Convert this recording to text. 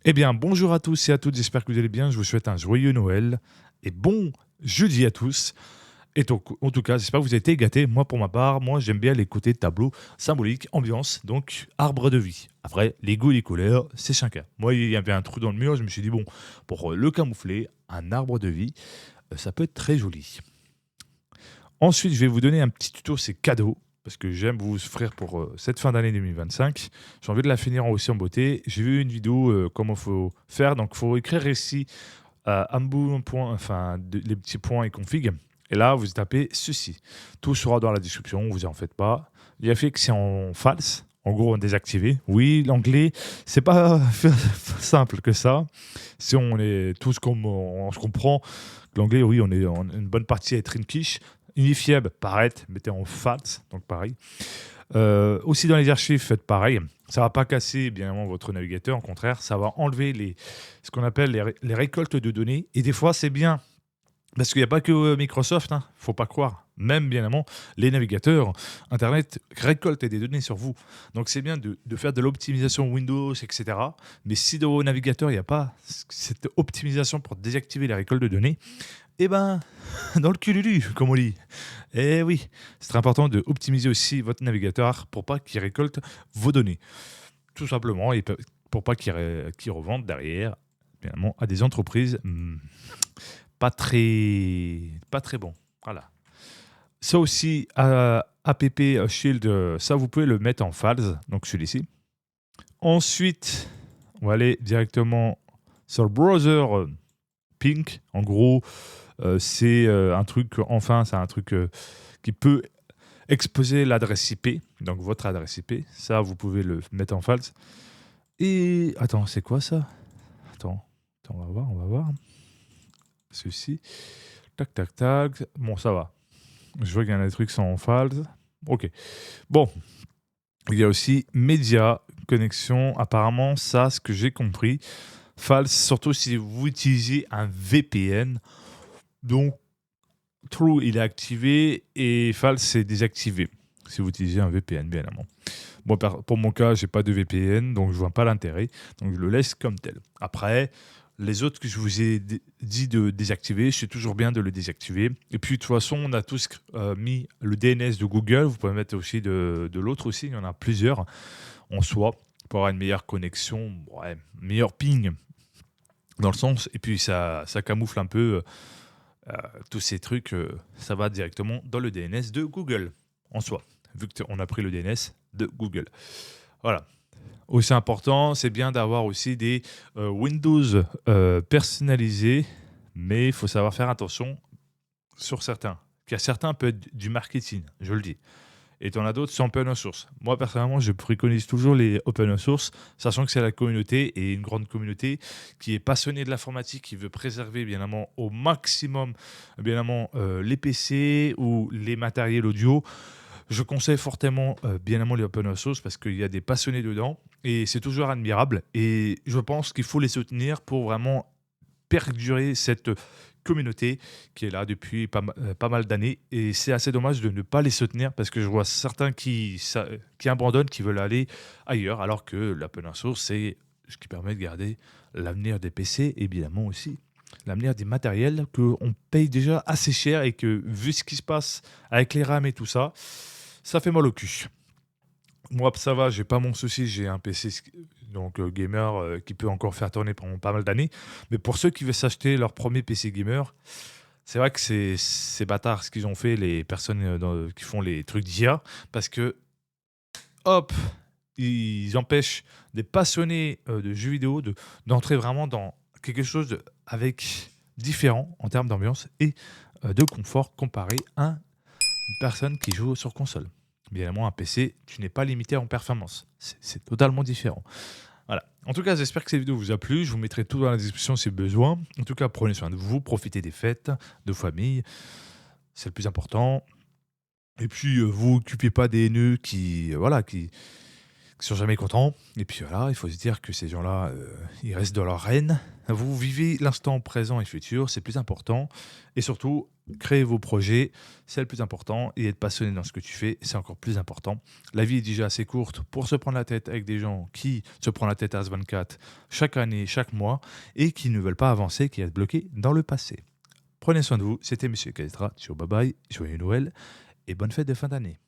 Eh bien, bonjour à tous et à toutes, j'espère que vous allez bien. Je vous souhaite un joyeux Noël et bon jeudi à tous. Et donc, en tout cas, j'espère que vous avez été gâtés. Moi, pour ma part, j'aime bien les côtés tableaux symboliques, ambiance, donc arbre de vie. Après, les goûts et les couleurs, c'est chacun. Moi, il y avait un trou dans le mur, je me suis dit, bon, pour le camoufler, un arbre de vie, ça peut être très joli. Ensuite, je vais vous donner un petit tuto, c'est cadeau, parce que j'aime vous offrir pour cette fin d'année 2025. J'ai envie de la finir aussi en beauté. J'ai vu une vidéo comment il faut faire. Donc, il faut écrire ici un bout, un point, enfin, les petits points et config. Et là, vous tapez ceci. Tout sera dans la description, vous en faites pas. Il y a fait que c'est en false. En gros, en désactivé. Oui, l'anglais, c'est pas simple que ça. Si on est tous comme on se comprend, l'anglais, oui, on est en une bonne partie à être une quiche. Unifiable, pareil, mettez en false, donc pareil. Aussi dans les archives, faites pareil. Ça va pas casser bien évidemment votre navigateur, au contraire, ça va enlever ce qu'on appelle les récoltes de données. Et des fois, c'est bien parce qu'il n'y a pas que Microsoft, hein, faut pas croire. Même bien évidemment, les navigateurs Internet récoltent des données sur vous. Donc c'est bien de faire de l'optimisation Windows, etc. Mais si dans vos navigateurs, il n'y a pas cette optimisation pour désactiver les récoltes de données, eh ben, dans le cululu, comme on dit. Eh oui, c'est très important de optimiser aussi votre navigateur pour pas qu'il récolte vos données. Tout simplement, et pour pas qu'il revende derrière, finalement, à des entreprises pas très bon. Voilà. Ça aussi, app shield, ça vous pouvez le mettre en false, donc celui-ci. Ensuite, on va aller directement sur le browser Pink. En gros, c'est un truc, enfin, c'est un truc qui peut exposer l'adresse IP, donc votre adresse IP. Ça, vous pouvez le mettre en false. Et attends, c'est quoi ça? Attends, on va voir. Ceci. Tac, tac, tac. Bon, ça va. Je vois qu'il y en a des trucs qui sont en false. Ok. Bon, il y a aussi média, connexion. Apparemment, ça, ce que j'ai compris, false, surtout si vous utilisez un VPN. Donc, true, il est activé et false, c'est désactivé. Si vous utilisez un VPN, bien évidemment. Moi, pour mon cas, j'ai pas de VPN, donc je vois pas l'intérêt. Donc, je le laisse comme tel. Après, les autres que je vous ai dit de désactiver, c'est toujours bien de le désactiver. Et puis, de toute façon, on a tous mis le DNS de Google. Vous pouvez mettre aussi de l'autre aussi. Il y en a plusieurs en soi pour avoir une meilleure connexion, ouais, meilleur ping dans le sens. Et puis, ça camoufle un peu tous ces trucs. Ça va directement dans le DNS de Google en soi, vu qu'on a pris le DNS de Google. Voilà. Aussi important, c'est bien d'avoir aussi des Windows personnalisés, mais il faut savoir faire attention sur certains. Car certains peuvent être du marketing, je le dis. Et tu en as d'autres qui sont open source. Moi, personnellement, je préconise toujours les open source, sachant que c'est la communauté et une grande communauté qui est passionnée de l'informatique, qui veut préserver, bien évidemment, au maximum, bien évidemment, les PC ou les matériels audio. Je conseille fortement, bien évidemment, les open source parce qu'il y a des passionnés dedans et c'est toujours admirable. Et je pense qu'il faut les soutenir pour vraiment perdurer cette communauté qui est là depuis pas mal d'années. Et c'est assez dommage de ne pas les soutenir parce que je vois certains qui abandonnent, qui veulent aller ailleurs, alors que l'open source, c'est ce qui permet de garder l'avenir des PC et évidemment aussi l'avenir des matériels qu'on paye déjà assez cher et que, vu ce qui se passe avec les RAM et tout ça, ça fait mal au cul. Moi, ça va, j'ai pas mon souci, j'ai un PC donc gamer qui peut encore faire tourner pendant pas mal d'années. Mais pour ceux qui veulent s'acheter leur premier PC gamer, c'est vrai que c'est bâtard ce qu'ils ont fait, les personnes qui font les trucs d'IA, parce que hop, ils empêchent des passionnés de jeux vidéo d'entrer vraiment dans quelque chose avec différent en termes d'ambiance et de confort comparé à une personne qui joue sur console. Bien évidemment, un PC, tu n'es pas limité en performance. C'est totalement différent. Voilà. En tout cas, j'espère que cette vidéo vous a plu. Je vous mettrai tout dans la description si besoin. En tout cas, prenez soin de vous, profitez des fêtes, de famille. C'est le plus important. Et puis, vous occupez pas des nœuds qui qui sont jamais contents. Et puis voilà, il faut se dire que ces gens-là, ils restent dans leur reine. Vous vivez l'instant présent et futur, c'est plus important. Et surtout, créer vos projets, c'est le plus important. Et être passionné dans ce que tu fais, c'est encore plus important. La vie est déjà assez courte pour se prendre la tête avec des gens qui se prennent la tête à S24 chaque année, chaque mois, et qui ne veulent pas avancer, qui restent bloqués dans le passé. Prenez soin de vous, c'était Monsieur Kadetra, ciao bye bye, joyeux Noël et bonne fête de fin d'année.